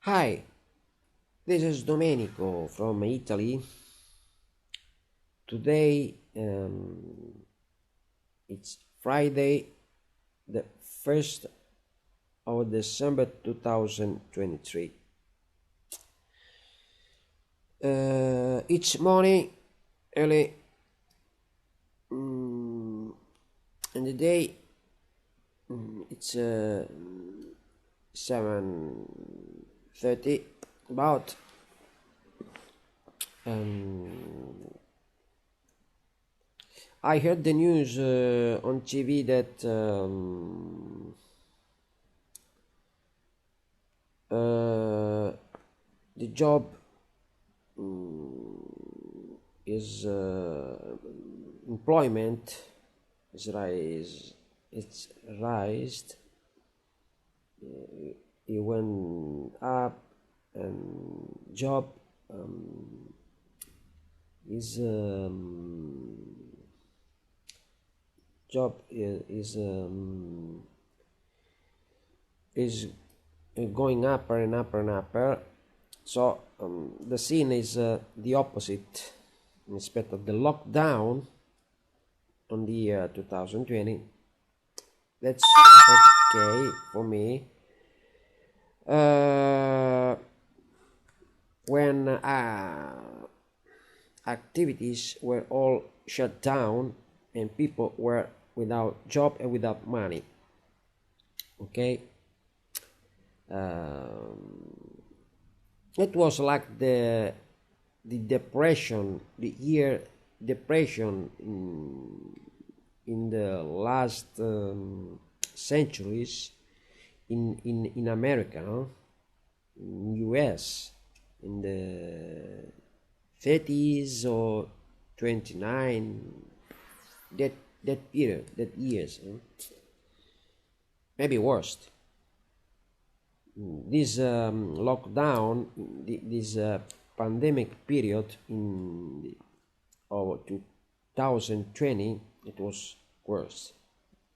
Hi, this is Domenico from Italy. Today it's Friday, the 1st of December 2023. Each morning, early in the day, it's 7:30 about. I heard the news on TV that the job is employment is it's raised. It went up, and job is going up and up and up. So the scene is the opposite. Instead of the lockdown on the year 2020, that's okay for me. When activities were all shut down and people were without job and without money. Okay, it was like the depression, the year depression in the last centuries in America, in US, in the 30s or 29, that period, that years, maybe worst. This lockdown, this pandemic period in of 2020, it was worse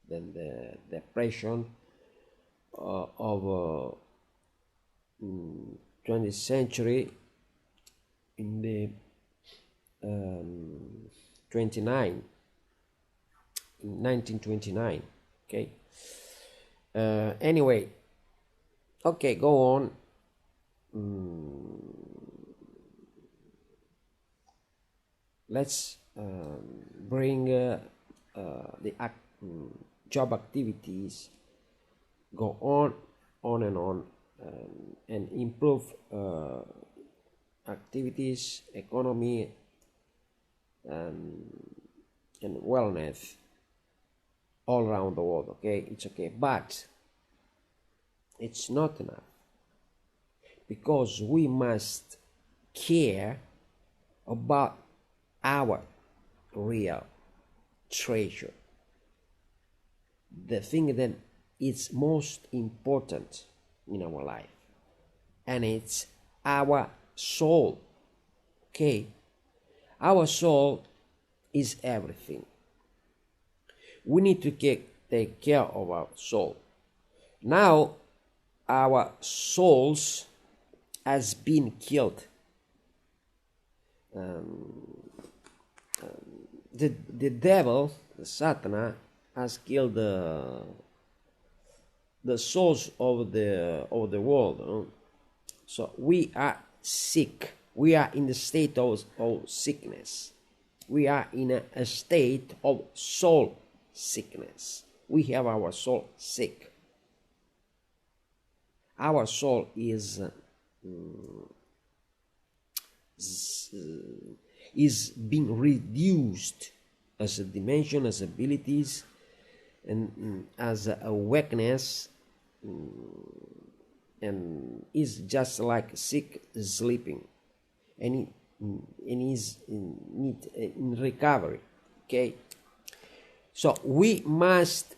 than the depression of 20th century in the 1929. Okay. Anyway, okay, go on. Let's bring the job activities, go on and on, and improve activities, economy, and wellness all around the world. Okay, it's okay, but it's not enough, because we must care about our real treasure, the thing that is most important in our life, and it's our soul. Okay, our soul is everything. We need to take care of our soul. Now our souls has been killed. The devil, the Satan, has killed the souls of the world. So we are sick. We are in the state of sickness. We are in a state of soul sickness. We have our soul sick. Our soul is being reduced as a dimension, as abilities, and as a weakness, and is just like sick sleeping, and is in recovery. Okay, so we must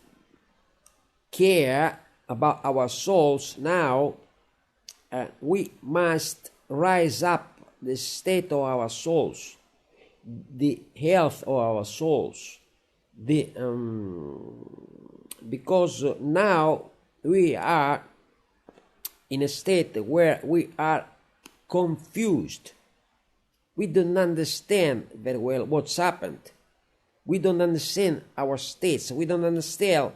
care about our souls now. We must rise up the state of our souls, the health of our souls, because now we are in a state where we are confused. We don't understand very well what's happened. We don't understand our states. We don't understand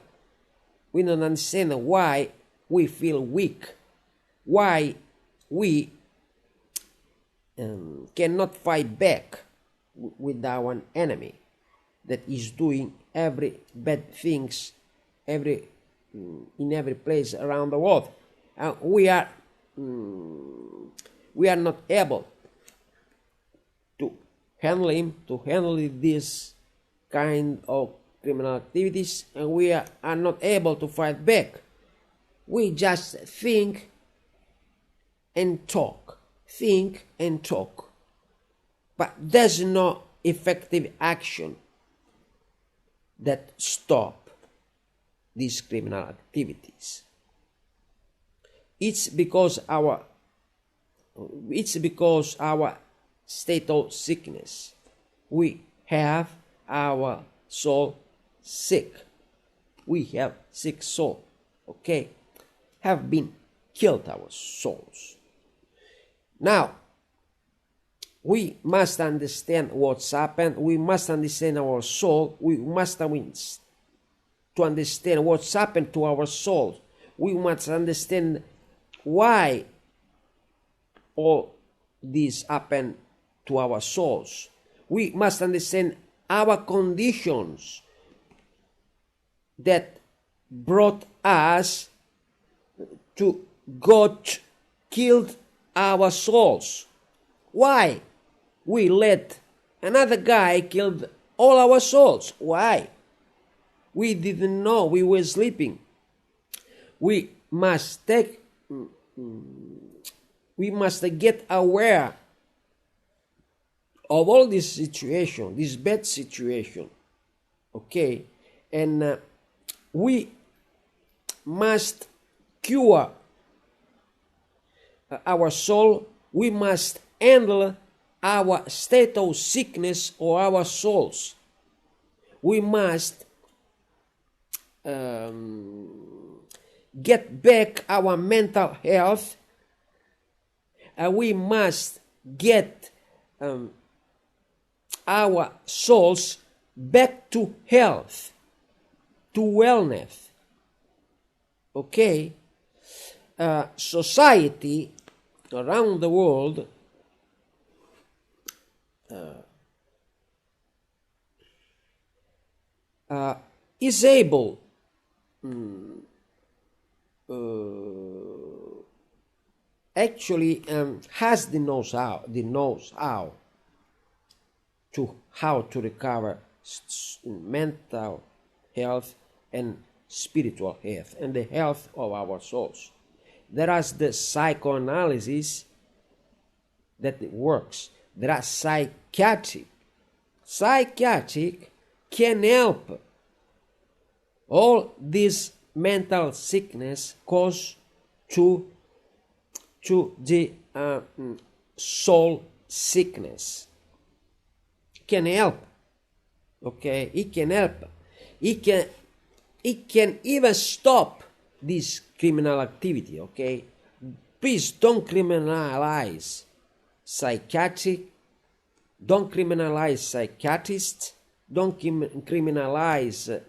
why we feel weak, why we cannot fight back with our enemy that is doing every bad things in every place around the world. We are not able to handle him, to handle this kind of criminal activities, and we are not able to fight back. We just think and talk, but there's no effective action that stop these criminal activities. It's because our state of sickness. We have our soul sick. We have sick soul, okay? Have been killed our souls. Now, we must understand what's happened. We must understand our soul. We must to understand what's happened to our soul. We must understand why all this happened to our souls. We must understand our conditions that brought us to God killed our souls. Why? We let another guy kill all our souls. Why? We didn't know. We were sleeping. We must get aware of all this situation, this bad situation, okay? And we must cure our soul. We must handle our state of sickness or our souls. We must get back our mental health, and we must get our souls back to health, to wellness. Okay? Society around the world is able actually has the knows how to recover mental health and spiritual health and the health of our souls. There is the psychoanalysis that works. There are psychiatric. Psychiatric can help all this mental sickness caused to the soul sickness. Can help. Okay, it can help. It can even stop this criminal activity. Okay, please don't criminalize psychiatric. Don't criminalize psychiatrists. Don't criminalize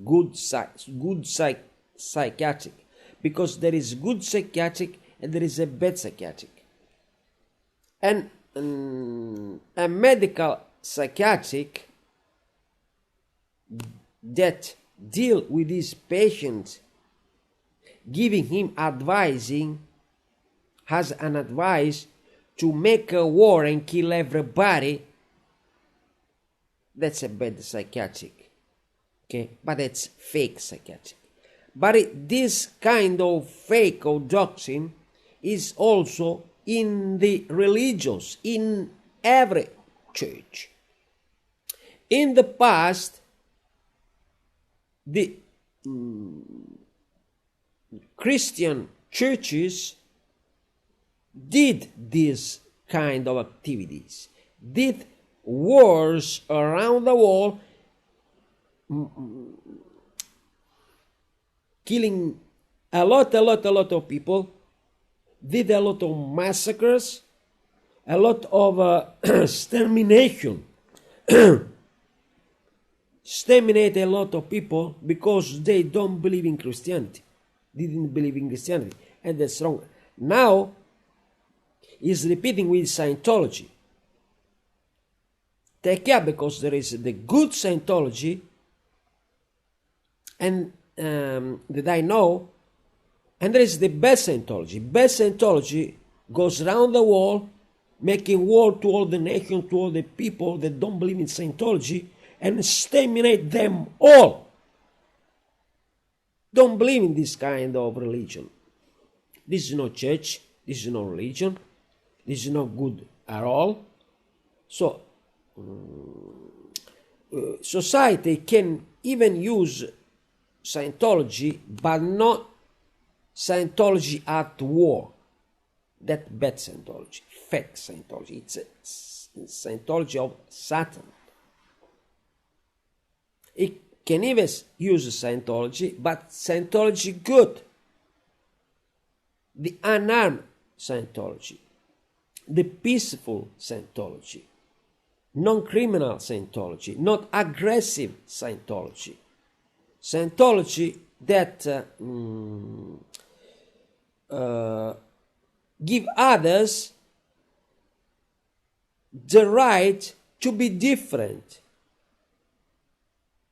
good psychiatric, because there is good psychiatric and there is a bad psychiatric. And a medical psychiatric that deal with this patient, giving him advising, has an advice to make a war and kill everybody, that's a bad psychiatric. Okay, but it's fake psychiatric. But this kind of fake or doctrine is also in the religions, in every church. In the past, the Christian churches did this kind of activities, did wars around the world, killing a lot of people did a lot of massacres, a lot of extermination. Exterminate a lot of people because they don't believe in Christianity, didn't believe in Christianity, and that's wrong. Now he's repeating with Scientology. Take care, because there is the good Scientology, and that I know, and there is the bad Scientology. Bad Scientology goes around the world, making war to all the nations, to all the people that don't believe in Scientology, and exterminate them all. Don't believe in this kind of religion. This is not church, this is not religion, this is not good at all. So, society can even use Scientology, but not Scientology at war. That bad Scientology, fake Scientology. It's a Scientology of Satan. It can even use Scientology, but Scientology good. The unarmed Scientology, the peaceful Scientology, non-criminal Scientology, not aggressive Scientology. Scientology that give others the right to be different.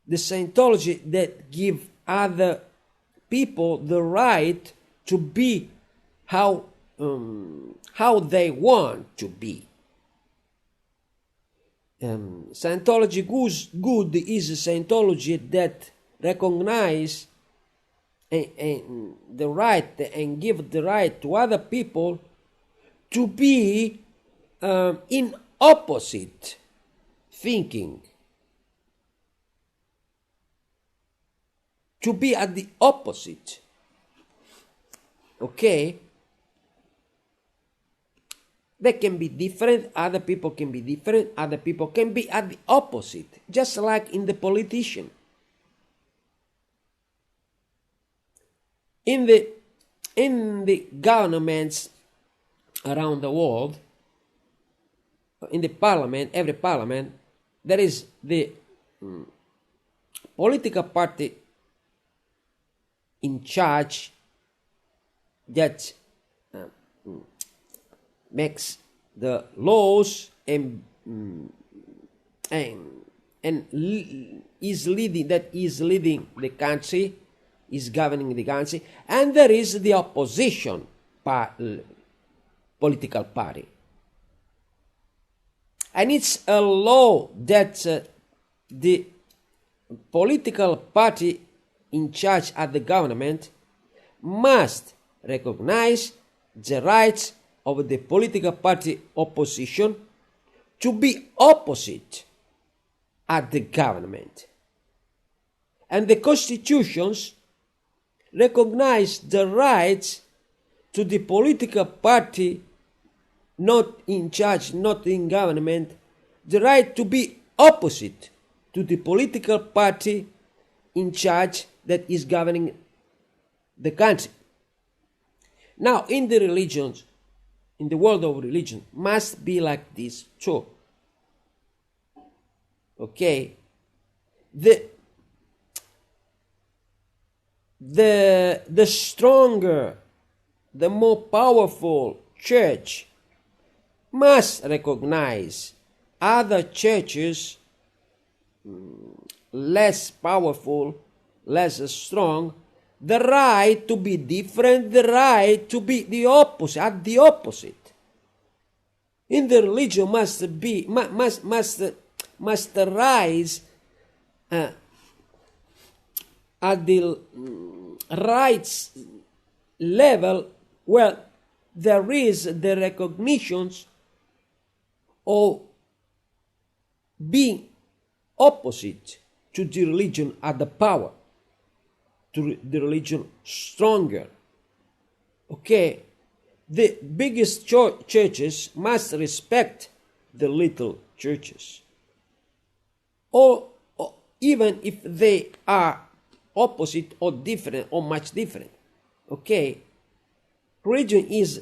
The Scientology that give other people the right to be how they want to be. Scientology good is a Scientology that recognize and the right and give the right to other people to be in opposite thinking, to be at the opposite. Okay? They can be different, other people can be different, other people can be at the opposite, just like in the politician. In the governments around the world, in the parliament, every parliament, there is the political party in charge that makes the laws and is leading the country, is governing the country, and there is the opposition political party. And it's a law that the political party in charge at the government must recognize the rights of the political party opposition to be opposite at the government. And the constitutions recognize the rights to the political party not in charge, not in government, the right to be opposite to the political party in charge that is governing the country. Now, in the religions, in the world of religion, must be like this too. Okay? The stronger, the more powerful church must recognize other churches less powerful, less strong, the right to be different, the right to be the opposite, at the opposite. In the religion must rise at the rights level where there is the recognition of being opposite to the religion at the power, to the religion stronger. Okay, the biggest churches must respect the little churches, or even if they are opposite or different or much different. Okay, religion is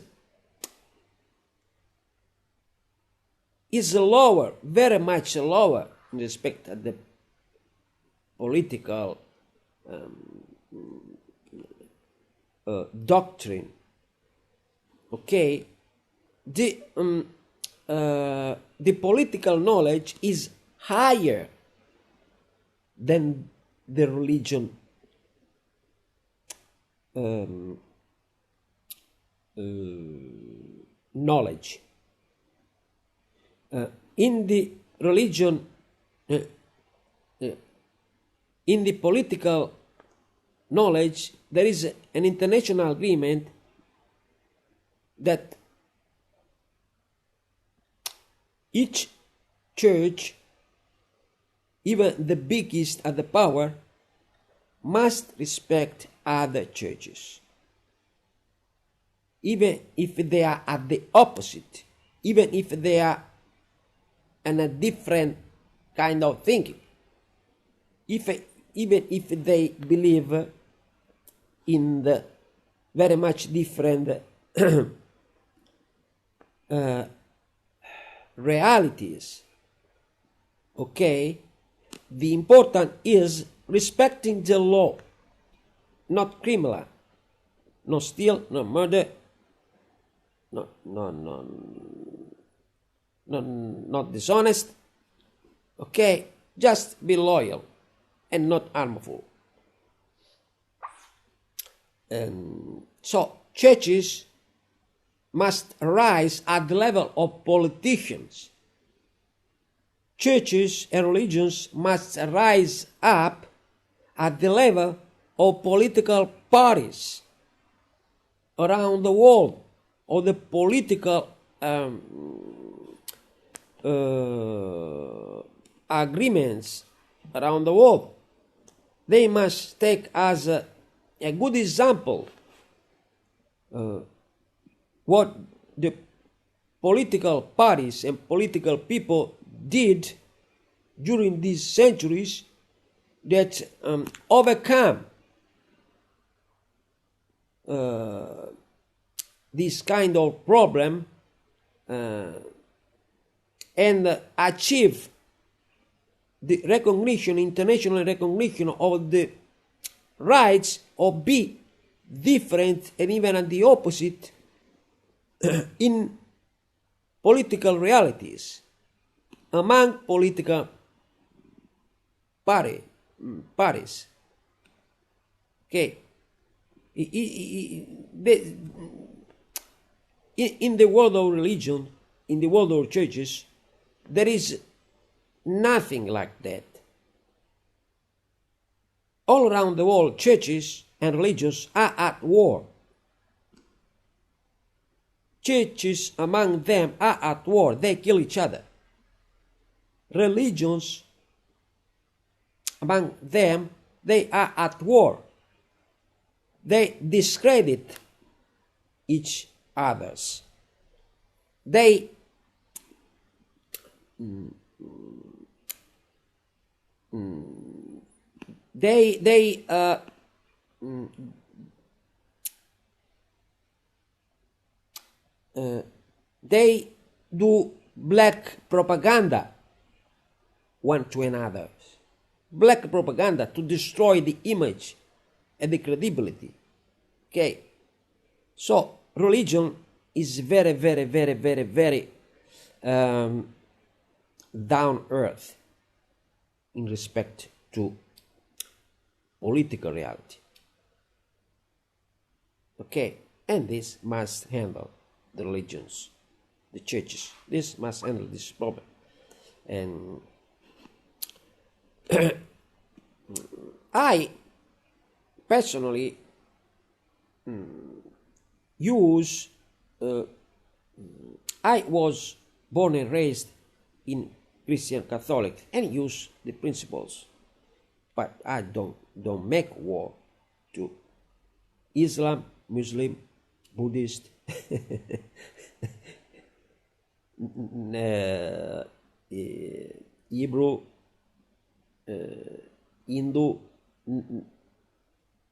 lower, very much lower in respect to the political doctrine. Okay, the political knowledge is higher than the religion knowledge. In the religion, in the political knowledge, there is an international agreement that each church, even the biggest at the power, must respect other churches, even if they are at the opposite, even if they are in a different kind of thinking, even if they believe in the very much different realities. Okay, the important is respecting the law, not criminal, no steal, no murder, not dishonest. Okay, just be loyal and not harmful. So churches must rise at the level of politicians. Churches and religions must rise up at the level of political parties around the world, or the political agreements around the world. They must take as a good example what the political parties and political people did during these centuries that overcome this kind of problem and achieve the recognition, international recognition of the rights of be different and even at the opposite in political realities among political parties. Okay, in the world of religion, in the world of churches, there is nothing like that. All around the world, churches and religions are at war. Churches among them are at war. They kill each other. Religions among them, they are at war. They discredit each others. They do black propaganda one to another. Black propaganda to destroy the image and the credibility. Okay, so religion is very, very, very, very, very down earth in respect to political reality. Okay, and this must handle the religions, the churches. This must handle this problem. And I personally I was born and raised in Christian Catholic and use the principles, but I don't make war to Islam, Muslim, Buddhist, Hebrew, Hindu,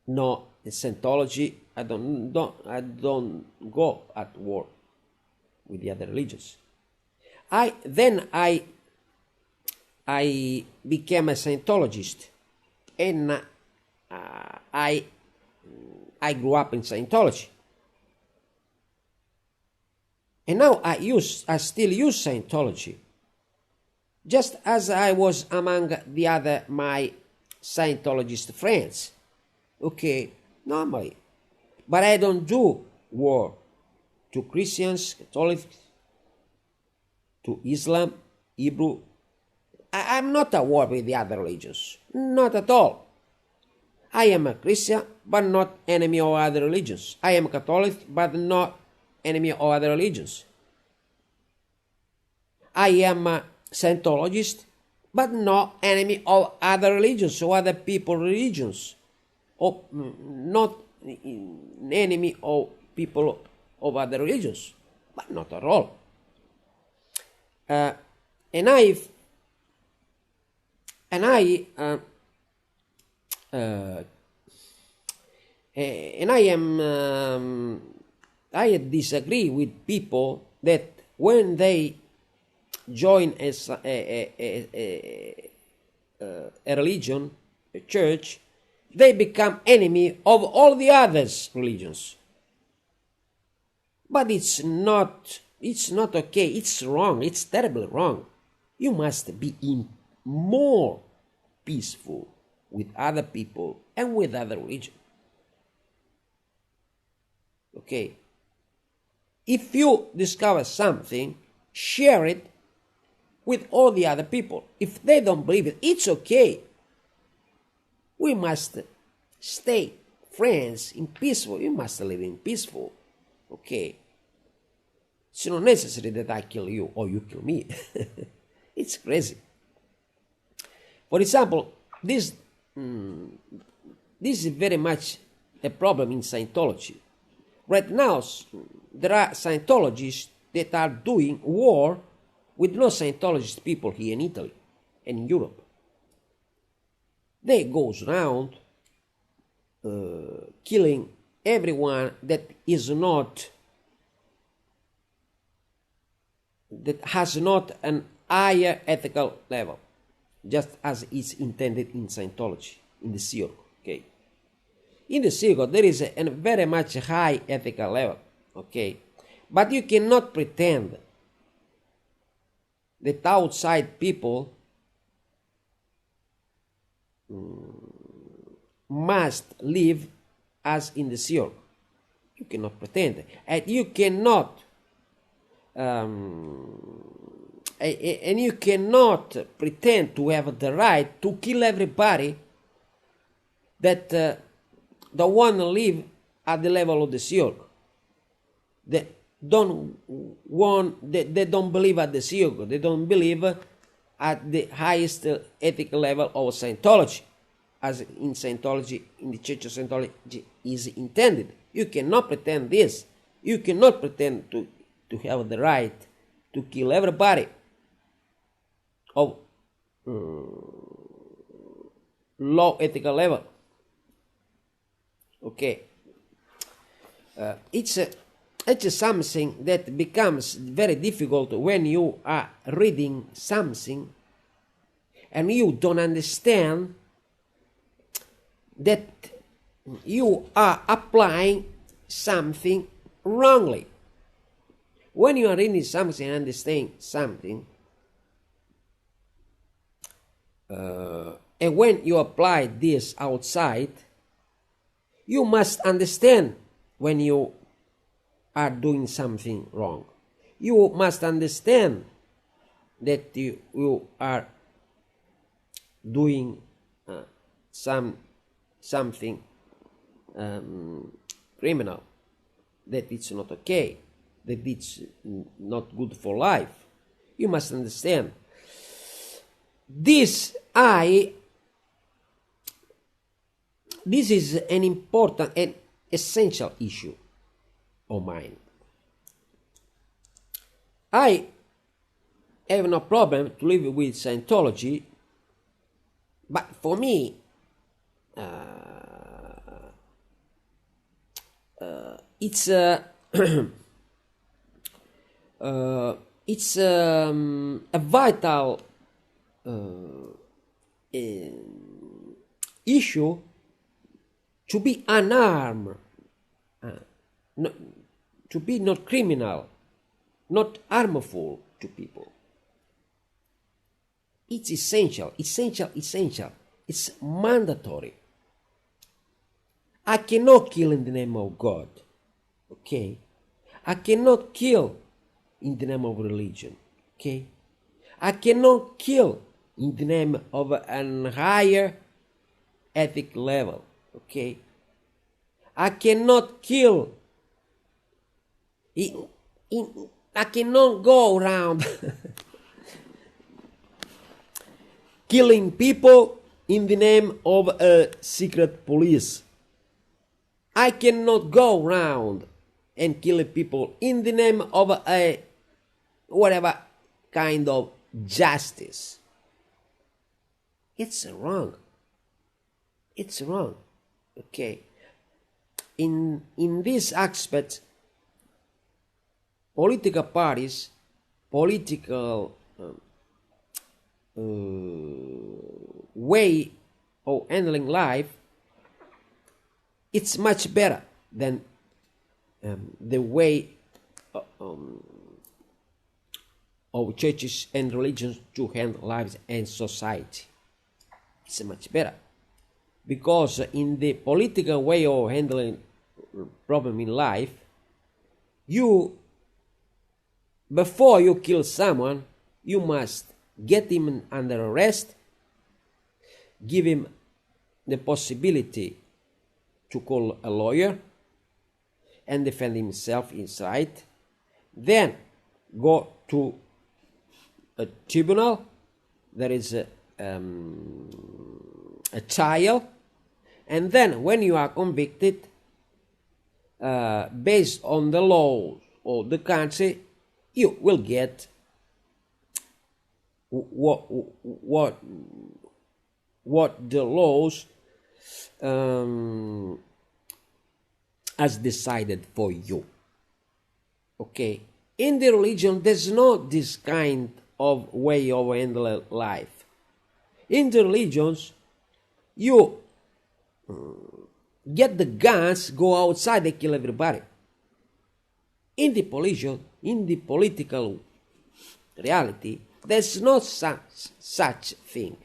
no Scientology, I don't go at war with the other religions. I became a Scientologist, and I grew up in Scientology, and now I still use Scientology, just as I was among the other my Scientologist friends. Okay, normally, but I don't do war to Christians, Catholics, to Islam, Hebrew. I'm not at war with the other religions. Not at all. I am a Christian, but not enemy of other religions. I am Catholic, but not enemy of other religions. I am a Scientologist, but not enemy of other religions or other people's religions. Or not enemy of people of other religions, but not at all. And I disagree with people that when they join a religion, a church, they become enemy of all the others religions. But it's not okay. It's wrong. It's terribly wrong. You must be more peaceful with other people and with other religions. Okay? If you discover something, share it with all the other people. If they don't believe it, it's okay. We must stay friends in peaceful. We must live in peaceful. Okay? It's not necessary that I kill you or you kill me. It's crazy. For example, this is very much a problem in Scientology. Right now, there are Scientologists that are doing war with no Scientologist people here in Italy and in Europe. They go around killing everyone that has not an higher ethical level, just as is intended in Scientology, in the circle. Okay, in the circle there is a very much high ethical level. Okay, but you cannot pretend that outside people must live as in the circle. You cannot pretend, and you cannot. And you cannot pretend to have the right to kill everybody that want to live at the level of the circle. They don't believe at the circle. They don't believe at the highest ethical level of Scientology, as in Scientology, in the Church of Scientology is intended. You cannot pretend this. You cannot pretend to have the right to kill everybody of low ethical level. Okay, it's something that becomes very difficult when you are reading something and you don't understand that you are applying something wrongly. When you are reading something and understanding something, and when you apply this outside, you must understand when you are doing something wrong. You must understand that you are doing something criminal, that it's not okay, that it's not good for life. You must understand. This is an important and essential issue of mine. I have no problem to live with Scientology, but for me, it's it's a vital issue to be unarmed, to be not criminal, not harmful to people. It's essential. It's mandatory. I cannot kill in the name of God, okay? I cannot kill in the name of religion, okay? I cannot kill in the name of an higher ethic level, okay? I cannot kill. I cannot go around killing people in the name of a secret police. I cannot go around and kill people in the name of a whatever kind of justice. It's wrong. It's wrong. Okay. In this aspect, political parties, political way of handling life, it's much better than the way of churches and religions to handle lives and society. It's much better. Because in the political way of handling problem in life, before you kill someone, you must get him under arrest, give him the possibility to call a lawyer and defend himself inside, then go to a tribunal, there is a trial, and then when you are convicted, based on the laws of the country, you will get what the laws has decided for you. Okay, in the religion there's not this kind of way of handling life. In the religions, you get the guns, go outside, they kill everybody. In the political reality, there's no such thing.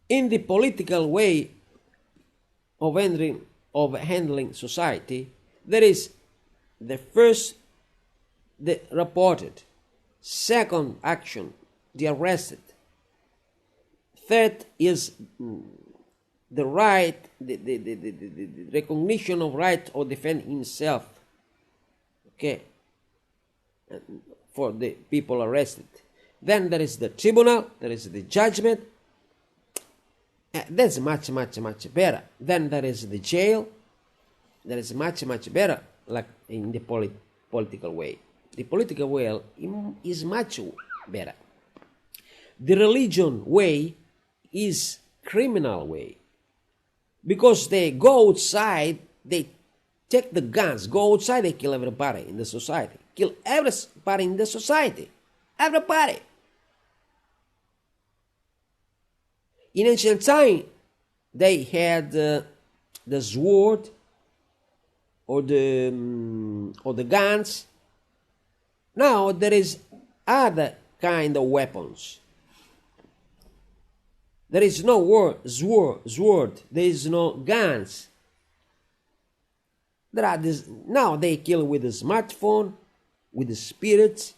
In the political way of handling society, there is the first, the reported, second action, the arrested, third is the right, the recognition of right or defend himself, okay, for the people arrested. Then there is the tribunal, there is the judgment. That's much better. Then there is the jail. That is much better, like in the political way. The political way is much better. The religion way is criminal way, because they go outside, they take the guns, go outside, they kill everybody in the society, kill everybody in the society, everybody. In ancient time, they had the sword or the guns. Now there is other kind of weapons. There is no sword. There is no guns. Now they kill with the smartphone, with the spirits,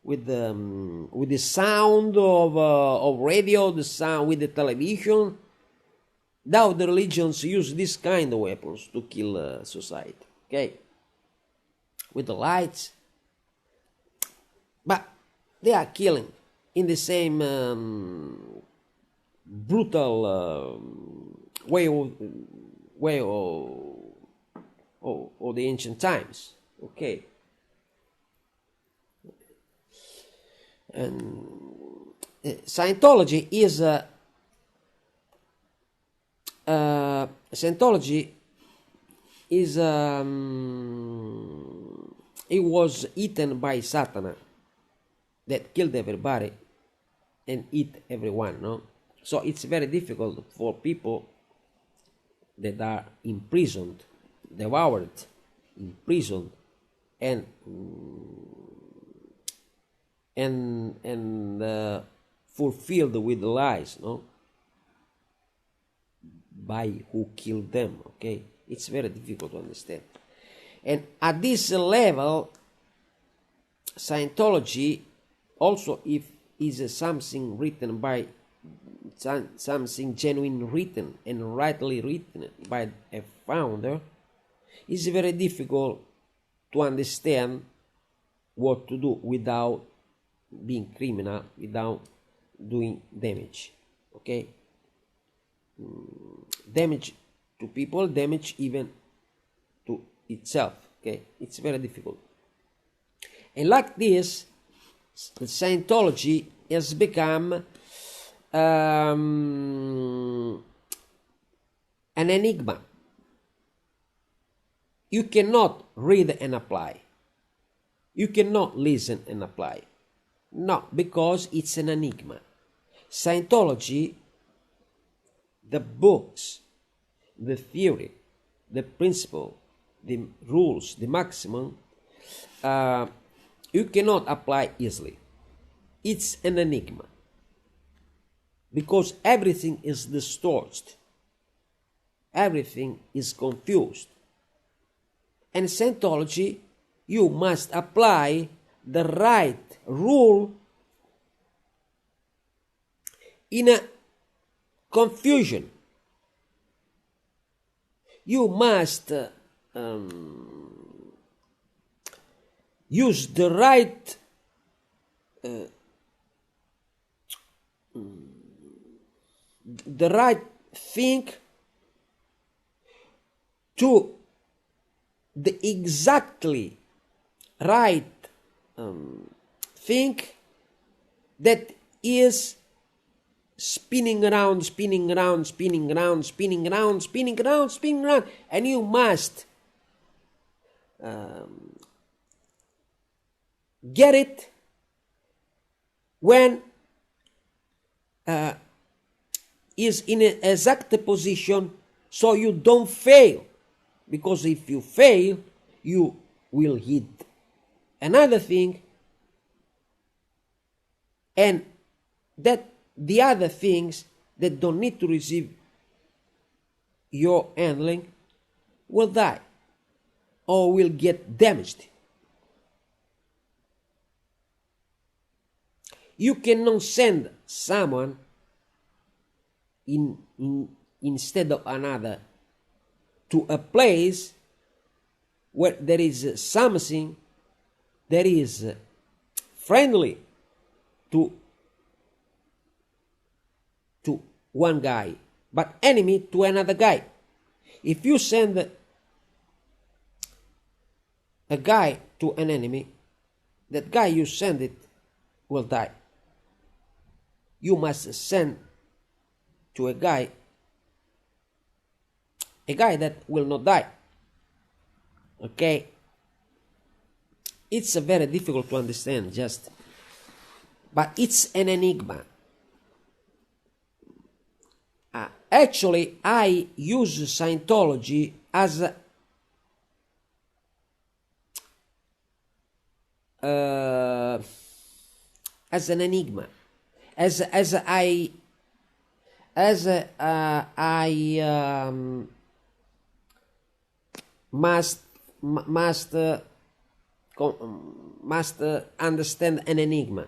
with the sound of radio, the sound with the television. Now the religions use this kind of weapons to kill society. Okay, with the lights, but they are killing in the same brutal way of the ancient times. Okay. And Scientology is is he was eaten by Satan that killed everybody and eat everyone, no? So it's very difficult for people that are imprisoned, devoured, imprisoned, and fulfilled with lies, no? By who killed them, okay? It's very difficult to understand. And at this level, Scientology, also if is something written by something genuine written and rightly written by a founder, is very difficult to understand what to do without being criminal, without doing damage, okay? Damage to people, damage even to itself, okay? It's very difficult. And like this, the Scientology has become an enigma. You cannot read and apply. You cannot listen and apply. No, because it's an enigma. Scientology, the books, the theory, the principle, the rules, the maximum, you cannot apply easily. It's an enigma. Because everything is distorted. Everything is confused. And Scientology, you must apply the right rule in a confusion. You must use the right thing to the exactly right thing that is spinning around, and you must get it when is in an exact position, so you don't fail. Because if you fail, you will hit another thing, and that the other things that don't need to receive your handling will die or will get damaged. You cannot send someone instead of another to a place where there is something that is friendly to one guy, but enemy to another guy. If you send a guy to an enemy, that guy you send it will die. You must send to a guy that will not die. Okay? It's very difficult to understand, but it's an enigma. Actually, I use Scientology as an enigma, as I must understand an enigma.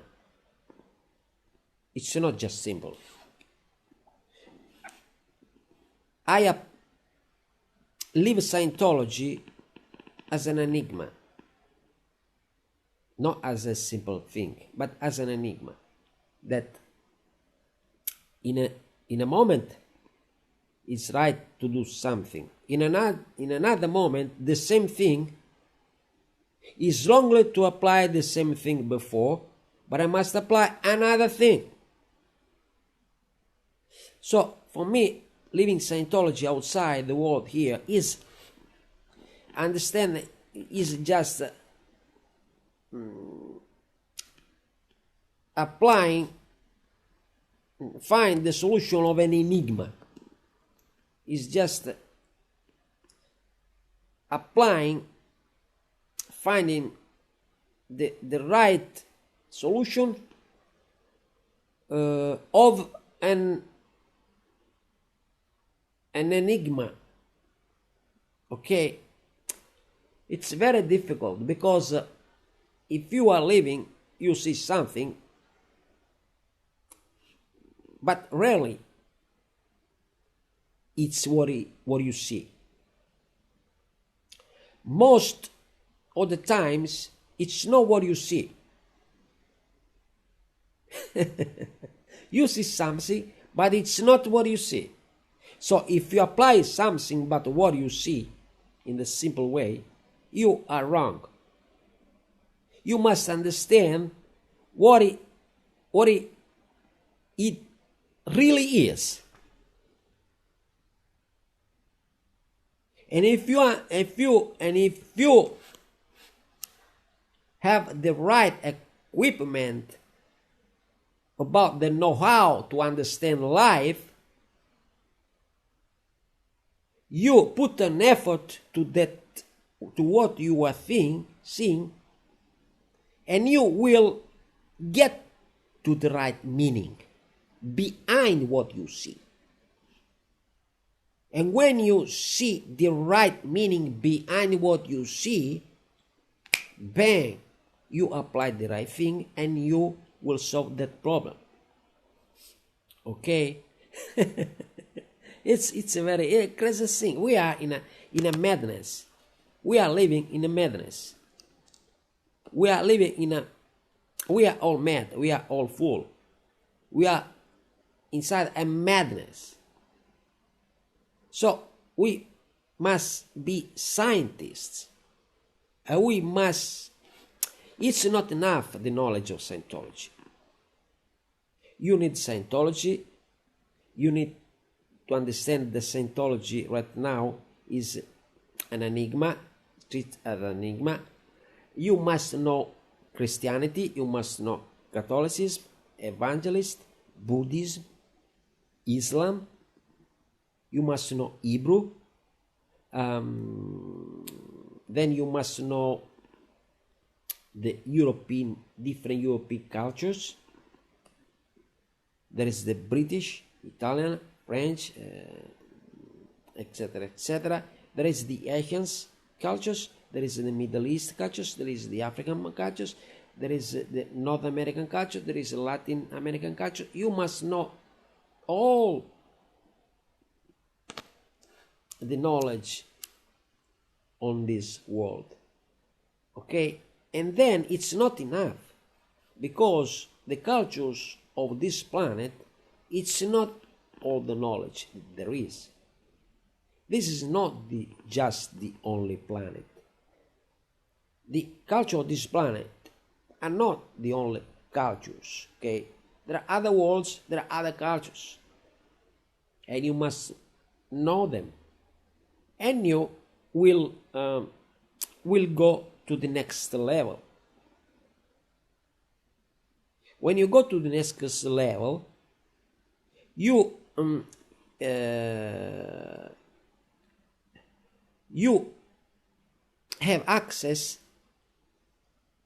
It's not just simple. I live Scientology as an enigma, not as a simple thing, but as an enigma that in a moment it's right to do something. In another moment, the same thing is wrongly to apply the same thing before, but I must apply another thing. So for me, living Scientology outside the world here is understand is just applying, find the solution of an enigma. Is just applying, finding the right solution of an enigma. Okay, it's very difficult because if you are living, you see something, but rarely it's what you see. Most of the times, it's not what you see. You see something, but it's not what you see. So if you apply something but what you see in the simple way, you are wrong. You must understand what it really is. And if you have the right equipment about the know-how to understand life, you put an effort to what you are seeing, and you will get to the right meaning behind what you see. And when you see the right meaning behind what you see, bang, you apply the right thing and you will solve that problem. Okay? It's a very crazy thing. We are in a madness. We are living in a madness. We are all mad. We are all fool. We are inside a madness. So we must be scientists. It's not enough, the knowledge of Scientology. You need Scientology. You need to understand that Scientology right now is an enigma, treated as an enigma. You must know Christianity. You must know Catholicism, Evangelist, Buddhism, Islam. You must know Hebrew. Then you must know the different European cultures. There is the British, Italian, French, etc., etc. There is the Asian cultures. There is the Middle East cultures. There is the African cultures. There is the North American culture. There is the Latin American culture. You must know all the knowledge on this world. Okay? And then it's not enough, because the cultures of this planet, it's not all the knowledge there is. This is not just the only planet. The culture of this planet are not the only cultures. Okay? There are other worlds, there are other cultures. And you must know them. And you will go to the next level. When you go to the next level, you have access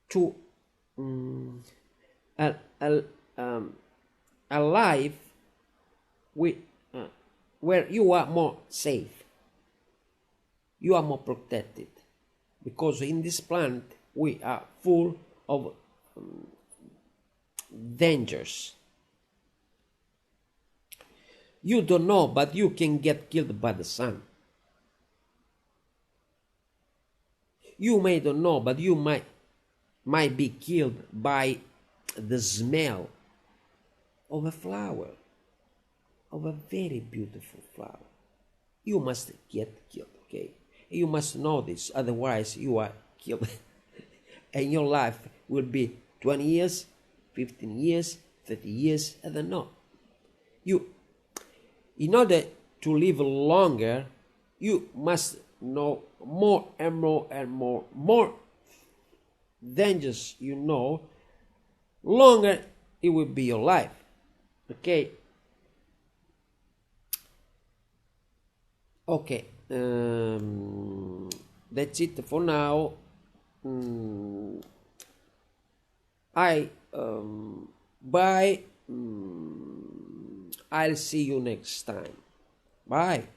to a life where you are more safe. You are more protected, because in this planet we are full of dangers. You don't know, but you can get killed by the sun. You may don't know, but you might be killed by the smell of a flower, of a very beautiful flower. You must get killed, okay? You must know this, otherwise you are killed. And your life will be 20 years, 15 years, 30 years, I don't know. In order to live longer, you must know more and more and more dangers you know, longer it will be your life. Okay. Okay. That's it for now. I bye. I'll see you next time. Bye.